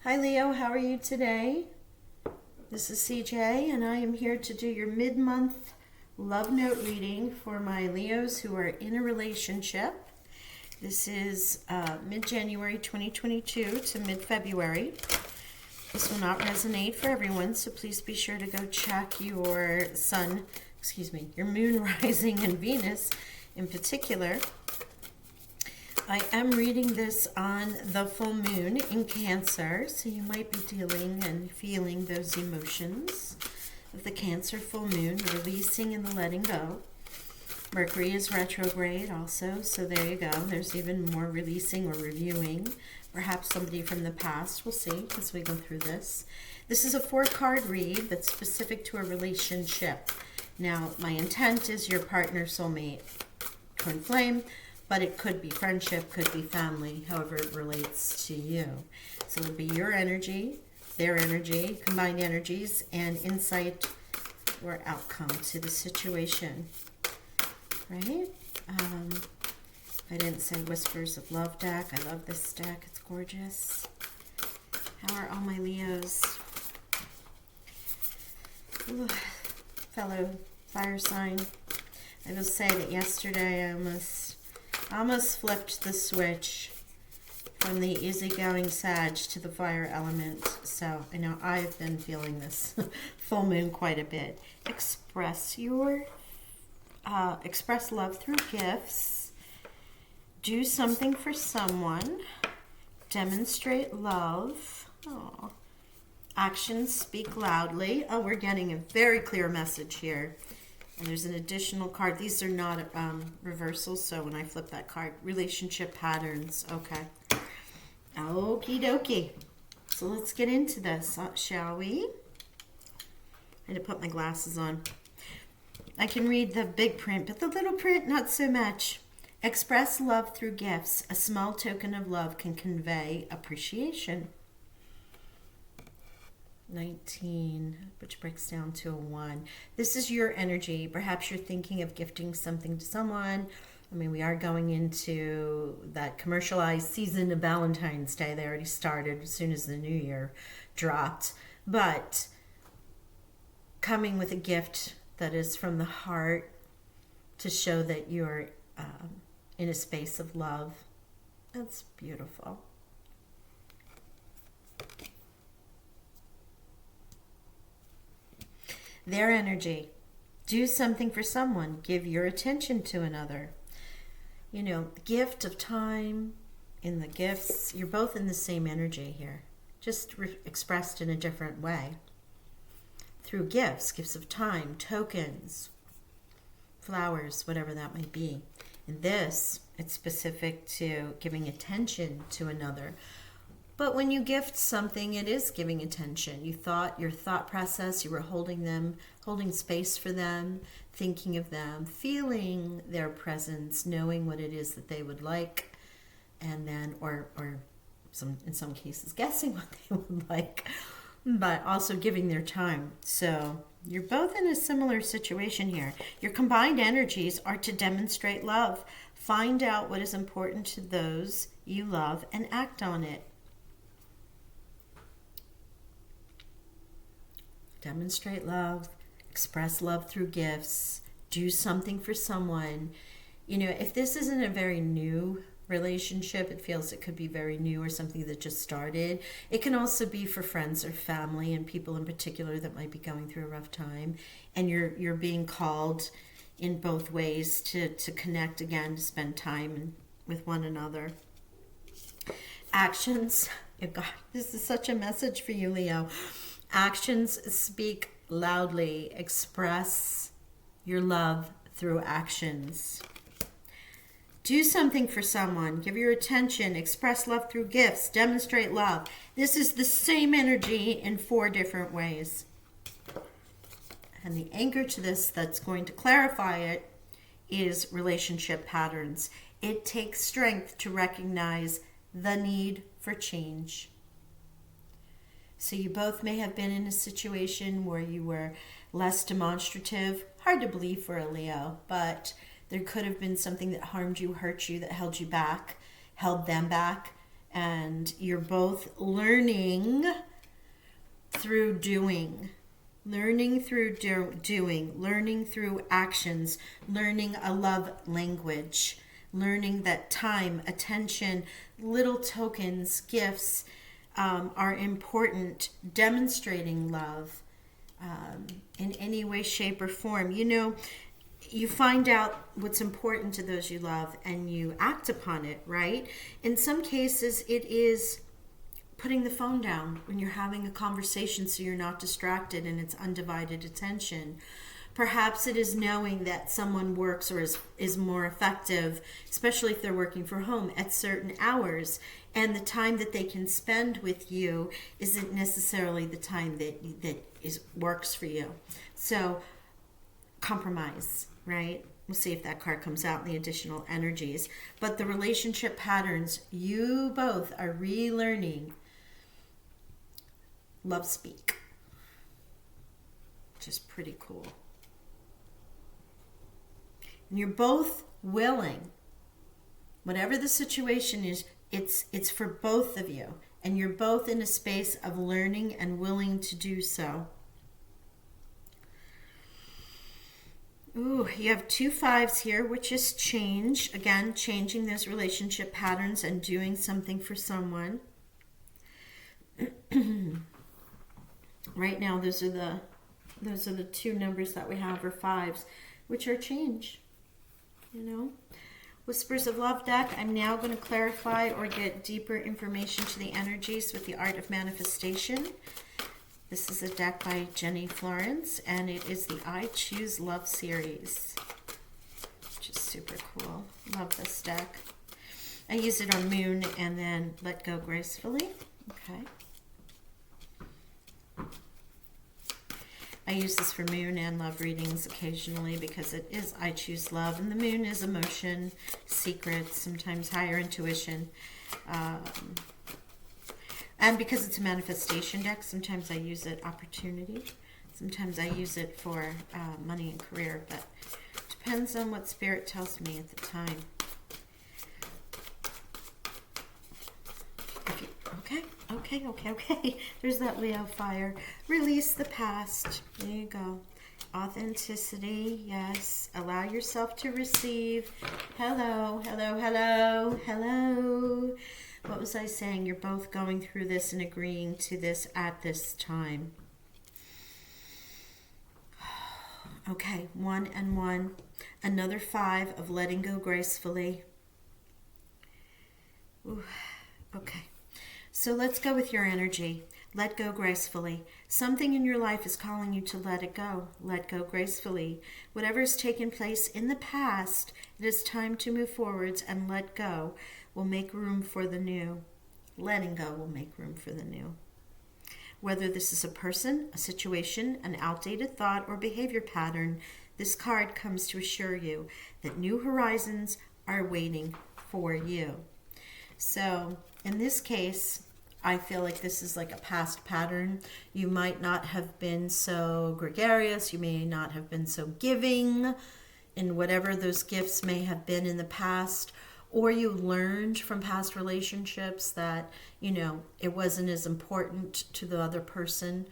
Hi Leo, how are you today? This is CJ and I am here to do your mid-month love note reading for my Leos who are in a relationship. This is mid-January 2022 to mid-February. This will not resonate for everyone, so please be sure to go check your your moon, rising, and Venus in particular. I am reading this on the full moon in Cancer, so you might be dealing and feeling those emotions of the Cancer full moon, the releasing and the letting go. Mercury is retrograde also, so there you go. There's even more releasing or reviewing. Perhaps somebody from the past. We'll see as we go through this. This is a 4-card read that's specific to a relationship. Now, my intent is your partner, soulmate, twin flame, but it could be friendship, could be family, however it relates to you. So it'll be your energy, their energy, combined energies, and insight or outcome to the situation. Right? I didn't say Whispers of Love deck. I love this deck. It's gorgeous. How are all my Leos? Ooh, fellow fire sign. I will say that yesterday I almost flipped the switch from the easygoing Sag to the fire element. So I know I've been feeling this full moon quite a bit. Express love through gifts. Do something for someone. Demonstrate love. Oh. Actions speak loudly. Oh, we're getting a very clear message here. And there's an additional card. These are not reversals, so when I flip that card, relationship patterns. Okay. Okie dokie. So let's get into this, shall we? I had to put my glasses on. I can read the big print, but the little print, not so much. Express love through gifts. A small token of love can convey appreciation. 19, which breaks down to a 1. This is your energy. Perhaps you're thinking of gifting something to someone. I mean, we are going into that commercialized season of Valentine's Day. They already started as soon as the new year dropped. But coming with a gift that is from the heart to show that you're in a space of love. That's beautiful. Their energy. Do something for someone. Give your attention to another. You know, the gift of time in the gifts, you're both in the same energy here, just expressed in a different way. Through gifts of time, tokens, flowers, whatever that might be. In this, it's specific to giving attention to another. But when you gift something, it is giving attention. Your thought process, you were holding space for them, thinking of them, feeling their presence, knowing what it is that they would like, and then, in some cases, guessing what they would like, but also giving their time. So you're both in a similar situation here. Your combined energies are to demonstrate love. Find out what is important to those you love and act on it. Demonstrate love, express love through gifts, do something for someone. You know, if this isn't a very new relationship, it feels it could be very new or something that just started. It can also be for friends or family and people in particular that might be going through a rough time. And you're being called in both ways to connect again, to spend time with one another. Actions. Oh God, this is such a message for you, Leo. Actions speak loudly. Express your love through actions. Do something for someone. Give your attention. Express love through gifts. Demonstrate love. This is the same energy in 4 different ways. And the anchor to this that's going to clarify it is relationship patterns. It takes strength to recognize the need for change. So you both may have been in a situation where you were less demonstrative. Hard to believe for a Leo, but there could have been something that harmed you, hurt you, that held you back, held them back. and you're both learning through doing. Learning through doing, learning through actions, learning a love language, learning that time, attention, little tokens, gifts are important, demonstrating love in any way, shape, or form. You know, you find out what's important to those you love and you act upon it, right? In some cases, it is putting the phone down when you're having a conversation so you're not distracted and it's undivided attention. Perhaps it is knowing that someone works or is more effective, especially if they're working from home, at certain hours, and the time that they can spend with you isn't necessarily the time that works for you. So compromise, right? We'll see if that card comes out in the additional energies. But the relationship patterns, you both are relearning love speak, which is pretty cool. And you're both willing, whatever the situation is, it's for both of you, and you're both in a space of learning and willing to do so. Ooh, you have 2 5s here, which is change. Again, changing those relationship patterns and doing something for someone. Right now, those are the 2 numbers that we have, or 5s, which are change. You know, Whispers of Love deck. I'm now going to clarify or get deeper information to the energies with the Art of Manifestation. This is a deck by Jenny Florence, and it is the I Choose Love series, which is super cool. Love this deck. I use it on Moon and then Let Go Gracefully. Okay. I use this for Moon and love readings occasionally because it is I Choose Love, and the Moon is emotion, secrets, sometimes higher intuition. And because it's a manifestation deck, sometimes I use it opportunity. Sometimes I use it for money and career, but it depends on what Spirit tells me at the time. Okay. There's that Leo fire. Release the past. There you go. Authenticity, yes. Allow yourself to receive. Hello. What was I saying? You're both going through this and agreeing to this at this time. Okay, 1 and 1. Another 5 of letting go gracefully. Ooh, okay. So let's go with your energy. Let go gracefully. Something in your life is calling you to let it go. Let go gracefully. Whatever has taken place in the past, it is time to move forwards, and let go will make room for the new. Letting go will make room for the new. Whether this is a person, a situation, an outdated thought, or behavior pattern, this card comes to assure you that new horizons are waiting for you. So in this case, I feel like this is like a past pattern. You might not have been so gregarious. You may not have been so giving in whatever those gifts may have been in the past. Or you learned from past relationships that, you know, it wasn't as important to the other person.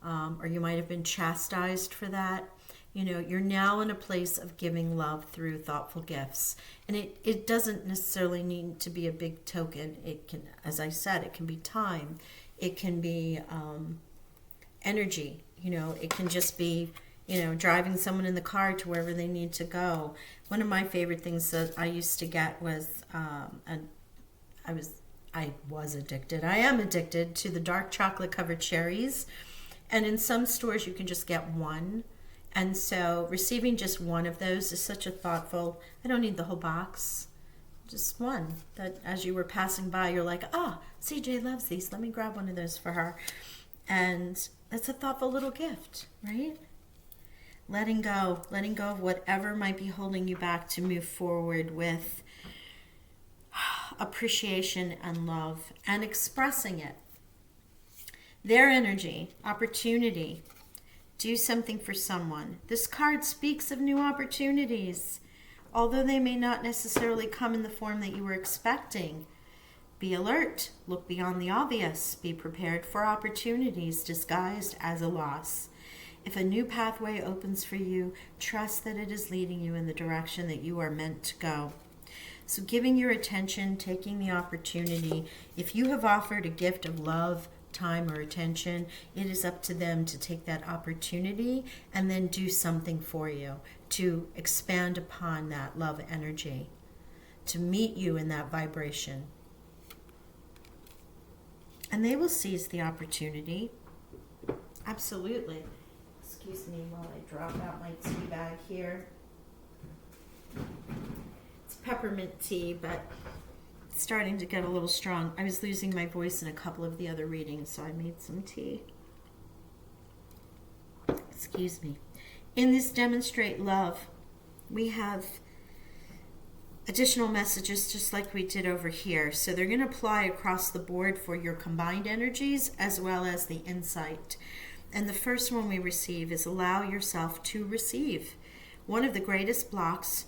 Or you might have been chastised for that. You know, you're now in a place of giving love through thoughtful gifts. And it doesn't necessarily need to be a big token. It can, as I said, it can be time. It can be energy. You know, it can just be, you know, driving someone in the car to wherever they need to go. One of my favorite things that I used to get was, I was addicted. I am addicted to the dark chocolate covered cherries. And in some stores you can just get one. And so receiving just one of those is such a thoughtful, I don't need the whole box, just one. That as you were passing by, you're like, CJ loves these. Let me grab one of those for her. And that's a thoughtful little gift, right? Letting go of whatever might be holding you back to move forward with appreciation and love and expressing it. Their energy, opportunity. Do something for someone. This card speaks of new opportunities, although they may not necessarily come in the form that you were expecting. Be alert. Look beyond the obvious. Be prepared for opportunities disguised as a loss. If a new pathway opens for you, trust that it is leading you in the direction that you are meant to go. So giving your attention, taking the opportunity, if you have offered a gift of love, time, or attention, it is up to them to take that opportunity and then do something for you to expand upon that love energy, to meet you in that vibration. And they will seize the opportunity. Absolutely. Excuse me while I drop out my tea bag here. It's peppermint tea, but it's starting to get a little strong. I was losing my voice in a couple of the other readings, so I made some tea. Excuse me. In this Demonstrate Love, we have additional messages just like we did over here. So they're going to apply across the board for your combined energies as well as the insight. And the first one we receive is allow yourself to receive. One of the greatest blocks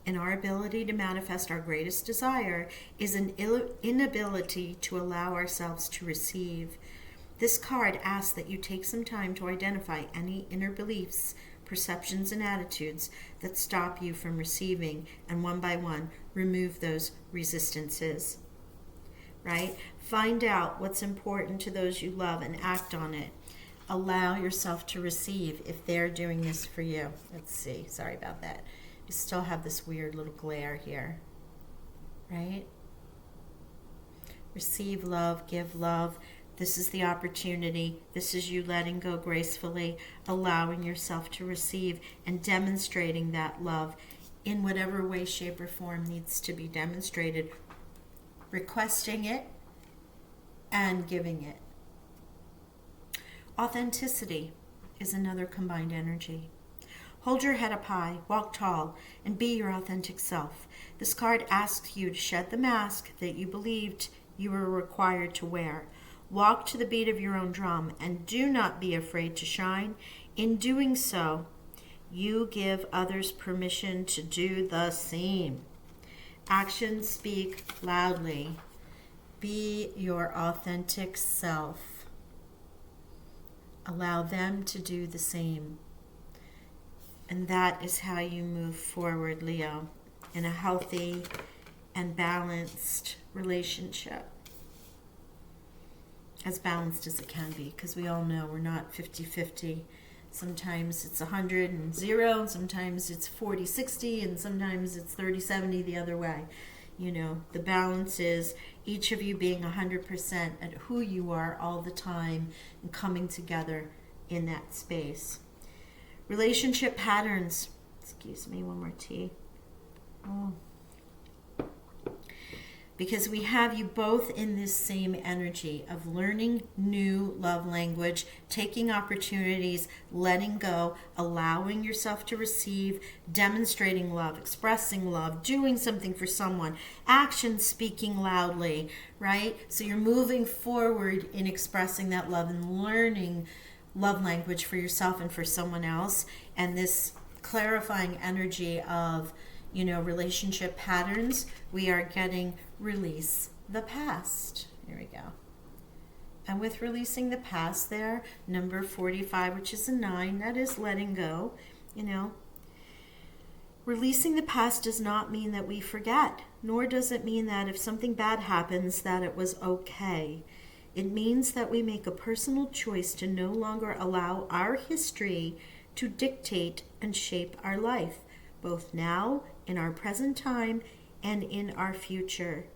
in our ability to manifest our greatest desire is an inability to allow ourselves to receive. This card asks that you take some time to identify any inner beliefs, perceptions, and attitudes that stop you from receiving, and one by one, remove those resistances. Right? Find out what's important to those you love and act on it. Allow yourself to receive if they're doing this for you. Let's see. Sorry about that. You still have this weird little glare here. Right? Receive love, give love. This is the opportunity. This is you letting go gracefully, allowing yourself to receive and demonstrating that love in whatever way, shape, or form needs to be demonstrated. Requesting it and giving it. Authenticity is another combined energy. Hold your head up high, walk tall, and be your authentic self. This card asks you to shed the mask that you believed you were required to wear. Walk to the beat of your own drum and do not be afraid to shine. In doing so, you give others permission to do the same. Actions speak loudly. Be your authentic self. Allow them to do the same. And that is how you move forward, Leo, in a healthy and balanced relationship. As balanced as it can be, because we all know we're not 50-50. Sometimes it's 100 and 0, and sometimes it's 40-60, and sometimes it's 30-70 the other way. You know, the balance is each of you being 100% at who you are all the time and coming together in that space. Relationship patterns. Excuse me, one more tea. Oh. Because we have you both in this same energy of learning new love language, taking opportunities, letting go, allowing yourself to receive, demonstrating love, expressing love, doing something for someone, action speaking loudly, right? So you're moving forward in expressing that love and learning love language for yourself and for someone else. And this clarifying energy of, you know, relationship patterns, we are getting release the past. Here we go. And with releasing the past there, number 45, which is a 9, that is letting go, you know. Releasing the past does not mean that we forget, nor does it mean that if something bad happens that it was okay. It means that we make a personal choice to no longer allow our history to dictate and shape our life, both now, in our present time, and in our future.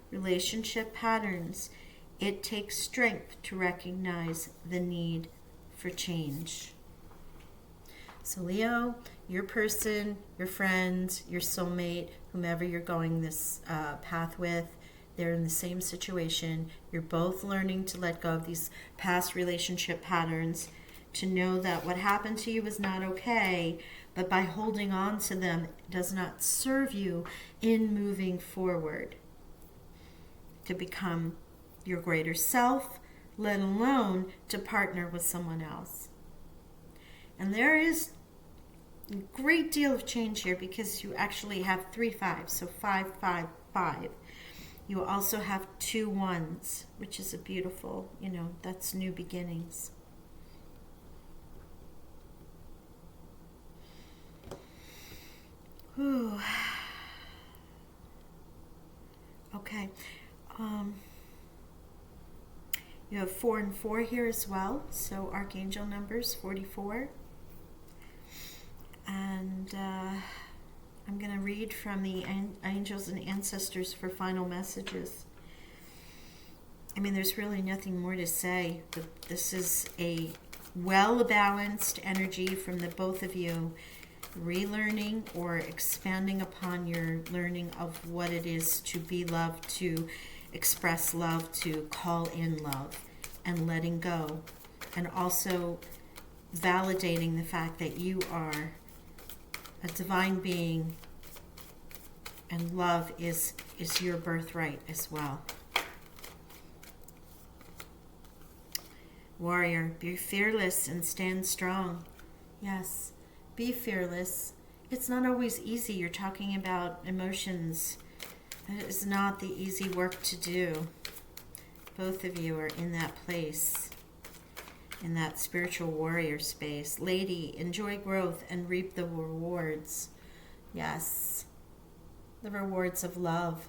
Relationship patterns. It takes strength to recognize the need for change. So Leo, your person, your friend, your soulmate, whomever you're going this path with, they're in the same situation. You're both learning to let go of these past relationship patterns, to know that what happened to you is not okay, but by holding on to them does not serve you in moving forward to become your greater self, let alone to partner with someone else. And there is a great deal of change here because you actually have 3 5s, so 5, 5, 5. You also have 2 ones, which is a beautiful, that's new beginnings. Whew. Okay. You have 4 and 4 here as well, so archangel numbers 44. And I'm going to read from the angels and ancestors for final messages. I mean, there's really nothing more to say. This is a well-balanced energy from the both of you, relearning or expanding upon your learning of what it is to be loved, to express love, to call in love, and letting go, and also validating the fact that you are a divine being and love is your birthright as well. Warrior, be fearless and stand strong. Yes, be fearless. It's not always easy. You're talking about emotions. That is not the easy work to do. Both of you are in that place, in that spiritual warrior space. Lady, enjoy growth and reap the rewards. Yes, the rewards of love.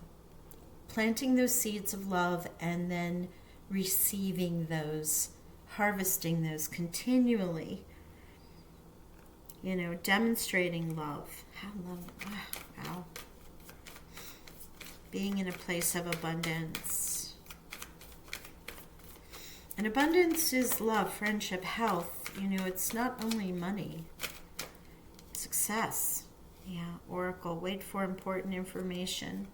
Planting those seeds of love and then receiving those, harvesting those continually. Demonstrating love. Wow. Being in a place of abundance. And abundance is love, friendship, health. It's not only money. Success. Yeah, Oracle, wait for important information.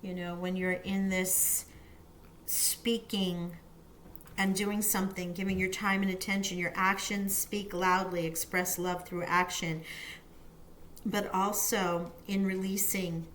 When you're in this speaking and doing something, giving your time and attention, your actions speak loudly, express love through action. But also in releasing,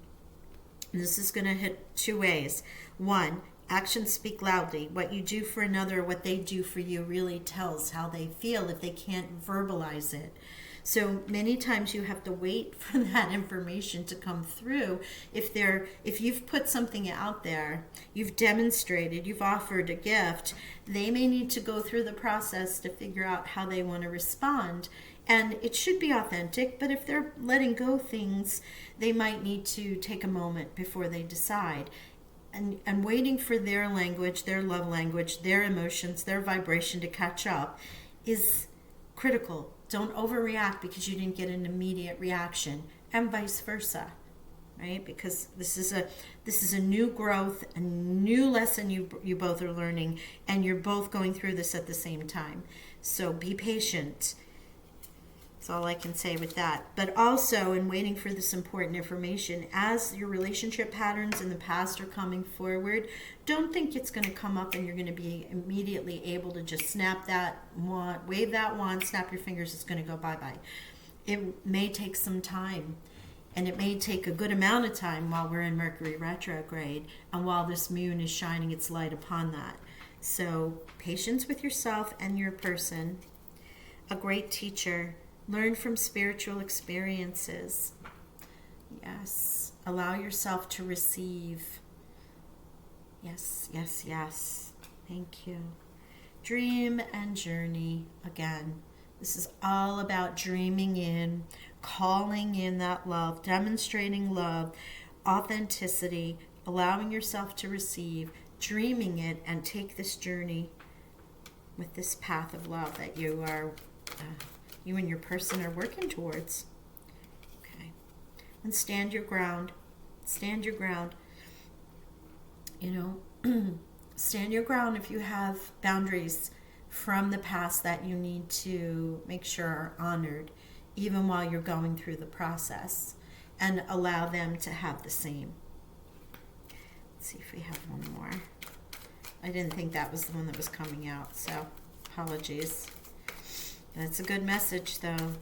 and this is going to hit 2 ways. 1, actions speak loudly. What you do for another, what they do for you really tells how they feel if they can't verbalize it. So many times you have to wait for that information to come through. If you've put something out there, you've demonstrated, you've offered a gift, they may need to go through the process to figure out how they want to respond. And it should be authentic, but if they're letting go things, they might need to take a moment before they decide. And waiting for their language, their love language, their emotions, their vibration to catch up is critical. Don't overreact because you didn't get an immediate reaction, and vice versa, right? Because this is a new growth, a new lesson you both are learning, and you're both going through this at the same time. So be patient. That's all I can say with that. But also, in waiting for this important information, as your relationship patterns in the past are coming forward, don't think it's going to come up and you're going to be immediately able to just snap that wand, wave that wand, snap your fingers, it's going to go bye-bye. It may take some time, and it may take a good amount of time while we're in Mercury retrograde and while this moon is shining its light upon that. So patience with yourself and your person. A great teacher. Learn from spiritual experiences. Yes. Allow yourself to receive. Yes, yes, yes. Thank you. Dream and journey. Again, this is all about dreaming in, calling in that love, demonstrating love, authenticity, allowing yourself to receive, dreaming it, and take this journey with this path of love that you and your person are working towards. Okay. And stand your ground. Stand your ground. Stand your ground if you have boundaries from the past that you need to make sure are honored, even while you're going through the process, and allow them to have the same. Let's see if we have one more. I didn't think that was the one that was coming out, so apologies. That's a good message, though,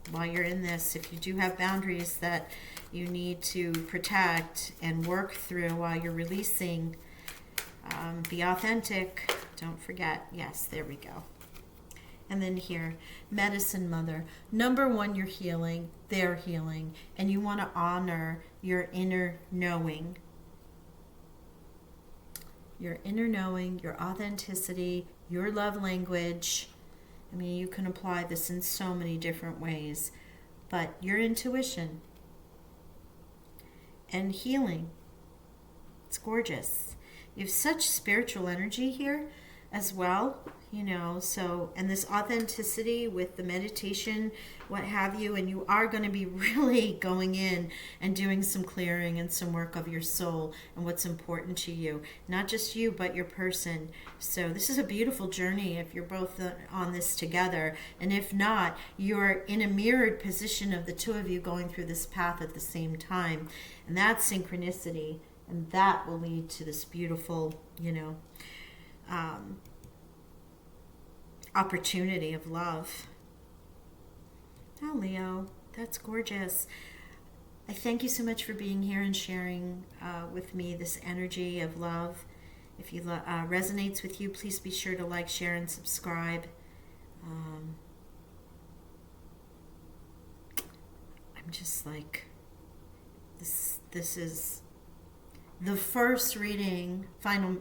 while you're in this. If you do have boundaries that you need to protect and work through while you're releasing, be authentic. Don't forget. Yes, there we go. And then here, medicine mother. Number 1, you're healing. They're healing. And you want to honor your inner knowing. your inner knowing, your authenticity, your love language. I mean, you can apply this in so many different ways, but your intuition and healing. It's gorgeous. You have such spiritual energy here as well, so, and this authenticity with the meditation, what have you, and you are going to be really going in and doing some clearing and some work of your soul and what's important to you, not just you, but your person. So this is a beautiful journey if you're both on this together, and if not, you're in a mirrored position of the two of you going through this path at the same time, and that's synchronicity, and that will lead to this beautiful, opportunity of love. Oh, Leo, that's gorgeous. I thank you so much for being here and sharing with me this energy of love. If you resonates with you, please be sure to like, share, and subscribe. I'm just like, this is the first reading, final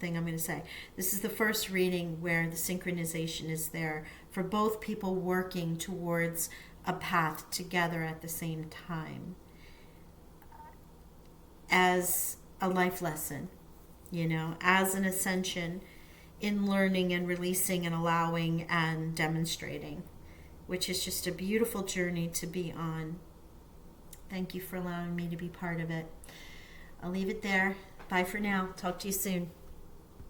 thing I'm going to say. This is the first reading where the synchronization is there for both people working towards a path together at the same time as a life lesson, as an ascension in learning and releasing and allowing and demonstrating, which is just a beautiful journey to be on. Thank you for allowing me to be part of it. I'll leave it there. Bye for now. Talk to you soon.